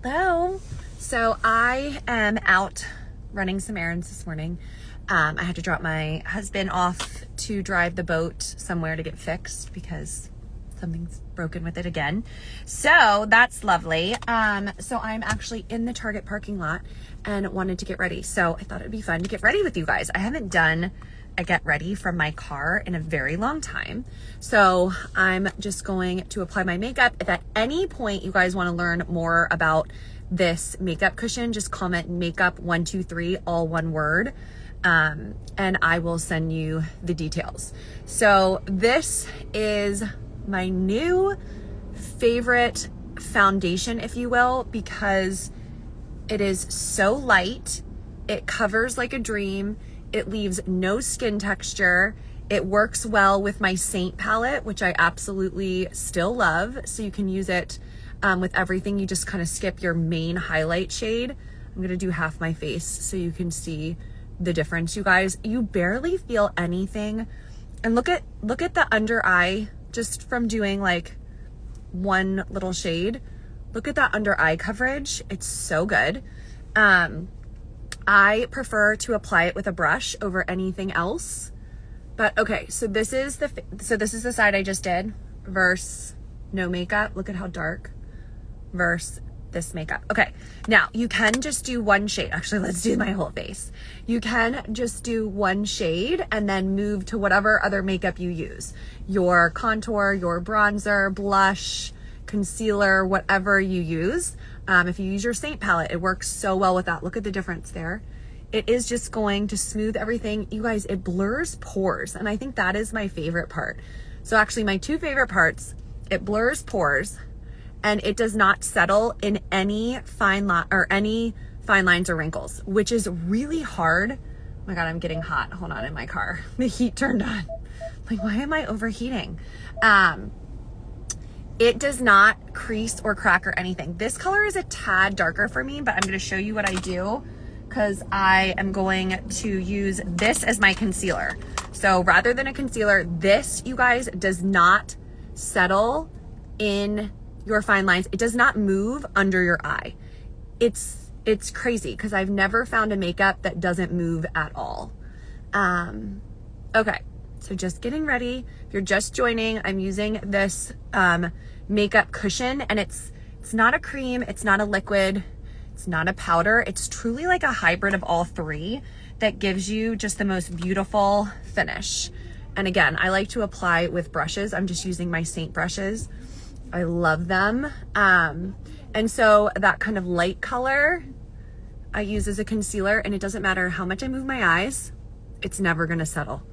Hello. So I am out running some errands this morning. I had to drop my husband off to drive the boat somewhere to get fixed because something's broken with it again. So that's lovely. So I'm actually in the Target parking lot and wanted to get ready. So I thought it'd be fun to get ready with you guys. I haven't done a get ready from my car in a very long time. So I'm just going to apply my makeup. If at any point you guys want to learn more about this makeup cushion, just comment makeup 123, all one word. And I will send you the details. So this is my new favorite foundation, if you will, because it is so light. It covers like a dream. It leaves no skin texture. It works well with my Seint palette, which I absolutely still love. So you can use it with everything. You just kind of skip your main highlight shade. I'm gonna do half my face so you can see the difference, you guys. You barely feel anything. And look at the under eye, just from doing like one little shade. Look at that under eye coverage. It's so good. I prefer to apply it with a brush over anything else. But okay, so this is the side I just did versus no makeup. Look at how dark versus this makeup. Okay, now you can just do one shade. Actually, let's do my whole face. You can just do one shade and then move to whatever other makeup you use. Your contour, your bronzer, blush, concealer, whatever you use. If you use your Seint palette, it works so well with that. Look at the difference there. It is just going to smooth everything. You guys, it blurs pores. And I think that is my favorite part. So actually my two favorite parts, it blurs pores and it does not settle in any fine lines or wrinkles, which is really hard. Oh my God, I'm getting hot. Hold on, in my car. The heat turned on. Like, why am I overheating? It does not crease or crack or anything. This color is a tad darker for me, but I'm gonna show you what I do because I am going to use this as my concealer. So rather than a concealer, this, you guys, does not settle in your fine lines. It does not move under your eye. It's crazy because I've never found a makeup that doesn't move at all. Okay, so just getting ready. If you're just joining, I'm using this makeup cushion, and it's not a cream, it's not a liquid, it's not a powder. It's truly like a hybrid of all three that gives you just the most beautiful finish. And again, I like to apply with brushes. I'm just using my Seint brushes. I love them. And so that kind of light color I use as a concealer, and it doesn't matter how much I move my eyes, it's never gonna settle.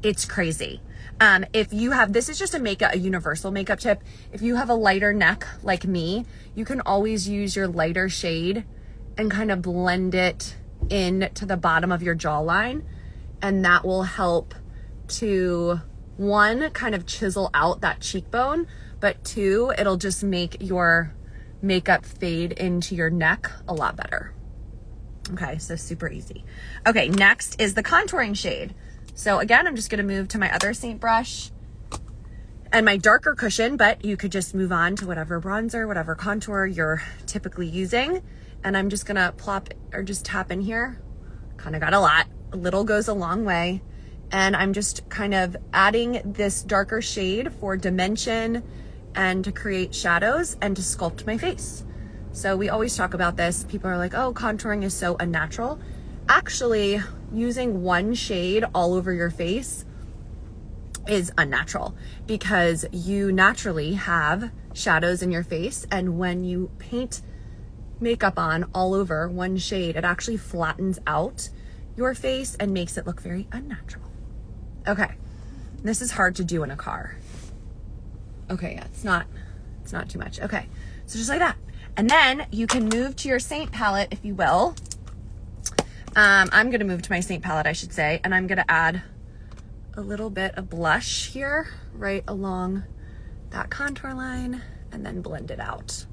It's crazy. If you have, this is just a universal makeup tip. If you have a lighter neck like me, you can always use your lighter shade and kind of blend it in to the bottom of your jawline. And that will help to, one, kind of chisel out that cheekbone, but two, it'll just make your makeup fade into your neck a lot better. Okay, so super easy. Okay, next is the contouring shade. So again, I'm just gonna move to my other Seint brush and my darker cushion, but you could just move on to whatever bronzer, whatever contour you're typically using. And I'm just gonna plop or just tap in here. Kind of got a lot. A little goes a long way. And I'm just kind of adding this darker shade for dimension and to create shadows and to sculpt my face. So we always talk about this. People are like, oh, contouring is so unnatural. Actually, using one shade all over your face is unnatural because you naturally have shadows in your face, and when you paint makeup on all over one shade, it actually flattens out your face and makes it look very unnatural. Okay, this is hard to do in a car. Okay, yeah, it's not too much. Okay, so just like that. And then you can move to your Seint palette, if you will. I'm gonna move to my Seint palette, I should say, and I'm gonna add a little bit of blush here, right along that contour line, and then blend it out.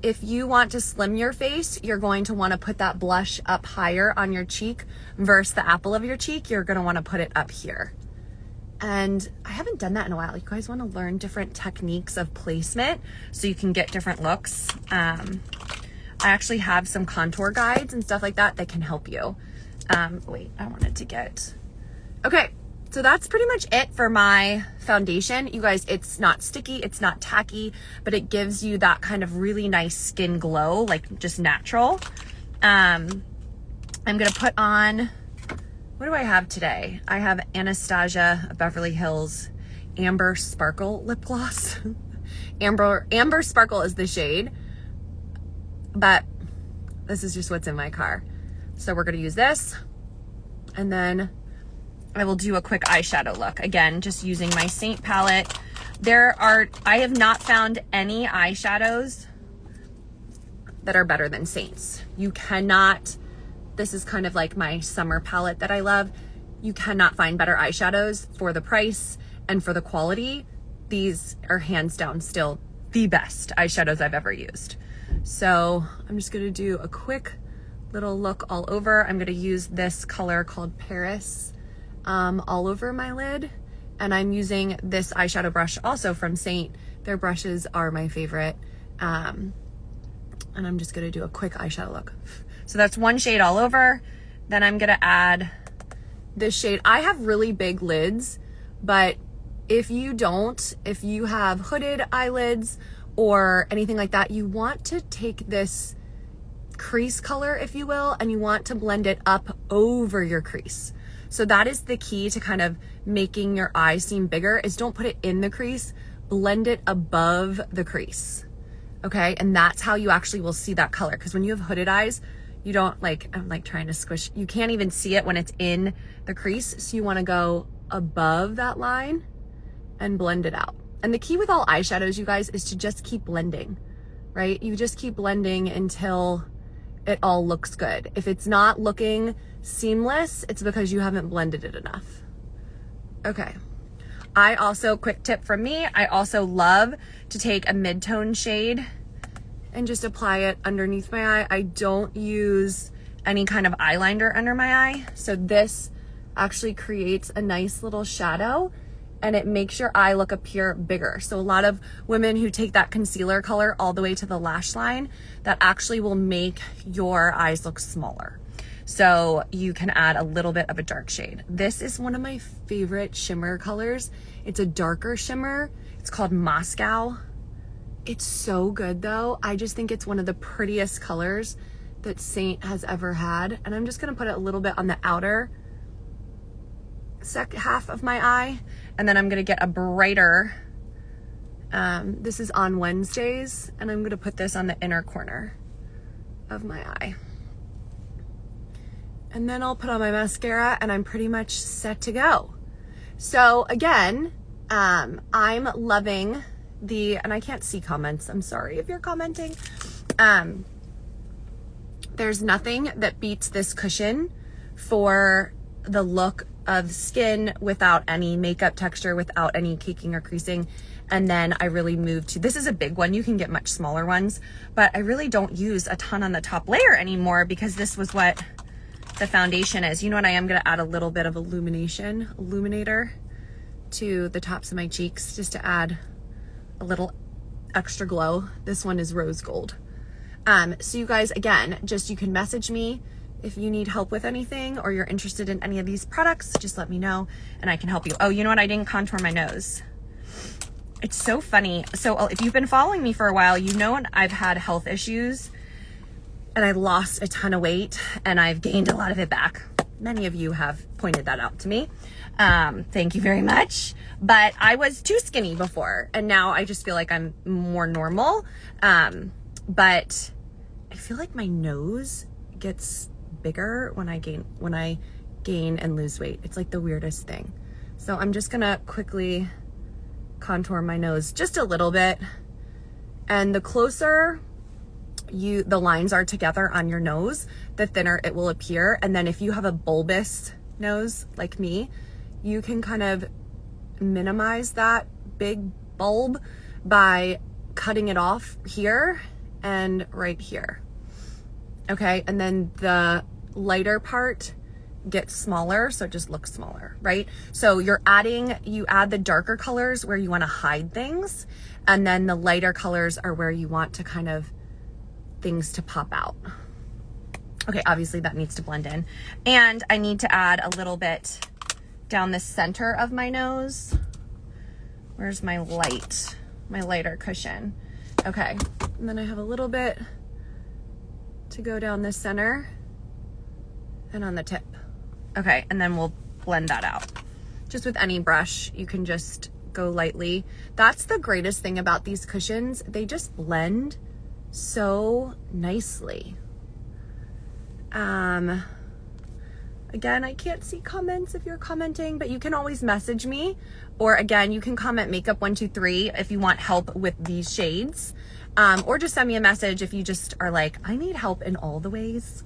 If you want to slim your face, you're going to wanna put that blush up higher on your cheek versus the apple of your cheek. You're gonna wanna put it up here. And I haven't done that in a while. You guys want to learn different techniques of placement so you can get different looks. I actually have some contour guides and stuff like that that can help you. Wait, I wanted to get, okay. So that's pretty much it for my foundation. You guys, it's not sticky, it's not tacky, but it gives you that kind of really nice skin glow, like just natural. I'm gonna put on, what do I have today? I have Anastasia Beverly Hills Amber Sparkle lip gloss. Amber Sparkle is the shade, but this is just what's in my car. So we're gonna use this, and then I will do a quick eyeshadow look. Again, just using my Seint palette. I have not found any eyeshadows that are better than Seint's. You cannot, this is kind of like my summer palette that I love. You cannot find better eyeshadows for the price and for the quality. These are hands down still the best eyeshadows I've ever used. So I'm just gonna do a quick little look all over. I'm gonna use this color called Paris all over my lid. And I'm using this eyeshadow brush also from Seint. Their brushes are my favorite. And I'm just gonna do a quick eyeshadow look. So that's one shade all over. Then I'm gonna add this shade. I have really big lids, but if you have hooded eyelids or anything like that, you want to take this crease color, if you will, and you want to blend it up over your crease. So that is the key to kind of making your eyes seem bigger, is don't put it in the crease, blend it above the crease. Okay, and that's how you actually will see that color. Because when you have hooded eyes, you don't I'm like trying to squish, you can't even see it when it's in the crease. So you wanna go above that line and blend it out. And the key with all eyeshadows, you guys, is to just keep blending, right? You just keep blending until it all looks good. If it's not looking seamless, it's because you haven't blended it enough. Okay. I also, quick tip from me, I also love to take a mid-tone shade and just apply it underneath my eye. I don't use any kind of eyeliner under my eye. So this actually creates a nice little shadow and it makes your eye appear bigger. So a lot of women who take that concealer color all the way to the lash line, that actually will make your eyes look smaller. So you can add a little bit of a dark shade. This is one of my favorite shimmer colors. It's a darker shimmer. It's called Moscow. It's so good though. I just think it's one of the prettiest colors that Seint has ever had. And I'm just gonna put it a little bit on the outer half of my eye. And then I'm gonna get a brighter, this is on Wednesdays, and I'm gonna put this on the inner corner of my eye. And then I'll put on my mascara and I'm pretty much set to go. So again, I'm loving and I can't see comments. I'm sorry if you're commenting. There's nothing that beats this cushion for the look of skin without any makeup texture, without any caking or creasing. And then I really moved to, this is a big one. You can get much smaller ones, but I really don't use a ton on the top layer anymore because this was what the foundation is. You know what, I am gonna add a little bit of illuminator to the tops of my cheeks just to add a little extra glow. This one is rose gold. So you guys, again, you can message me if you need help with anything or you're interested in any of these products, just let me know and I can help you. Oh, you know what, I didn't contour my nose. It's so funny. So if you've been following me for a while, you know I've had health issues and I lost a ton of weight and I've gained a lot of it back. Many of you have pointed that out to me. Thank you very much. But I was too skinny before and now I just feel like I'm more normal. But I feel like my nose gets bigger when I gain and lose weight. It's like the weirdest thing. So I'm just gonna quickly contour my nose just a little bit. And the closer the lines are together on your nose, the thinner it will appear. And then if you have a bulbous nose like me, you can kind of minimize that big bulb by cutting it off here and right here. Okay, and then the lighter part gets smaller, so it just looks smaller, right? So you add the darker colors where you want to hide things, and then the lighter colors are where you want to kind of things to pop out. Okay, obviously that needs to blend in. And I need to add a little bit down the center of my nose. Where's my lighter cushion? Okay, and then I have a little bit to go down the center and on the tip. Okay, and then we'll blend that out. Just with any brush, you can just go lightly. That's the greatest thing about these cushions. They just blend so nicely. Again, I can't see comments if you're commenting, but you can always message me, or again, you can comment makeup123 if you want help with these shades, or just send me a message if you just are like, I need help in all the ways,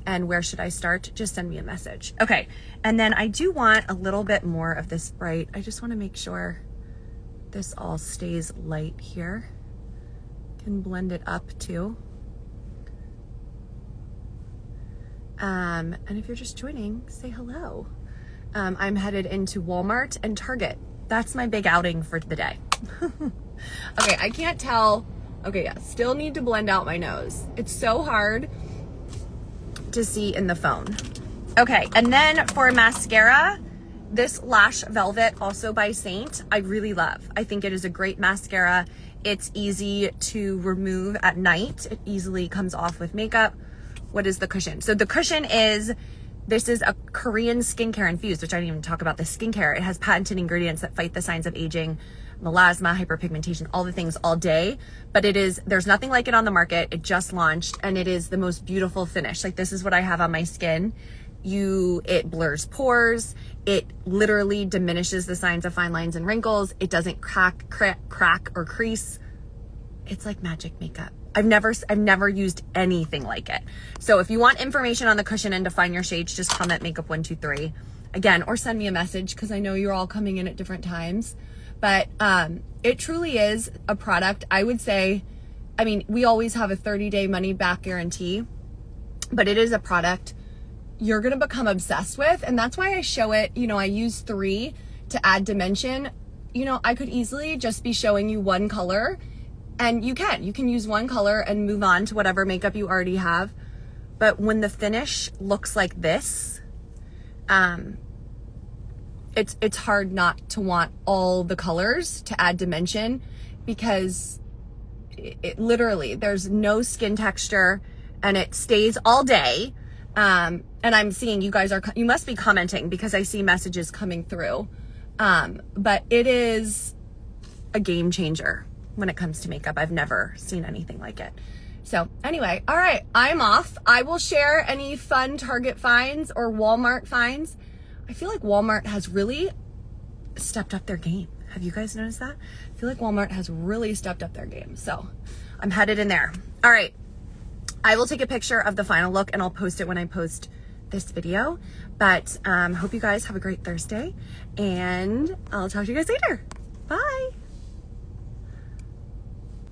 and where should I start? Just send me a message. Okay, and then I do want a little bit more of this bright. I just want to make sure this all stays light here. Can blend it up too. And if you're just joining, say hello. I'm headed into Walmart and Target. That's my big outing for the day. Okay, I can't tell. Okay, yeah, still need to blend out my nose. It's so hard to see in the phone. Okay, and then for mascara, this Lash Velvet, also by Seint, I really love. I think it is a great mascara. It's easy to remove at night. It easily comes off with makeup. What is the cushion? So the cushion is, this is a Korean skincare infused, which I didn't even talk about the skincare. It has patented ingredients that fight the signs of aging, melasma, hyperpigmentation, all the things all day. But it is, there's nothing like it on the market. It just launched and it is the most beautiful finish. Like this is what I have on my skin. It blurs pores. It literally diminishes the signs of fine lines and wrinkles. It doesn't crack or crease. It's like magic makeup. I've never used anything like it. So if you want information on the cushion and to find your shades, just comment makeup123 again, or send me a message because I know you're all coming in at different times. But it truly is a product. I would say, I mean, we always have a 30-day money back guarantee, but it is a product you're going to become obsessed with. And that's why I show it. You know, I use 3 to add dimension. You know, I could easily just be showing you one color. And you can use one color and move on to whatever makeup you already have. But when the finish looks like this, it's hard not to want all the colors to add dimension, because it literally, there's no skin texture and it stays all day. And I'm seeing you guys you must be commenting because I see messages coming through. But it is a game changer. When it comes to makeup, I've never seen anything like it. So anyway, all right, I'm off. I will share any fun Target finds or Walmart finds. I feel like Walmart has really stepped up their game. Have you guys noticed that? I feel like Walmart has really stepped up their game. So I'm headed in there. All right, I will take a picture of the final look and I'll post it when I post this video. But hope you guys have a great Thursday and I'll talk to you guys later. Bye.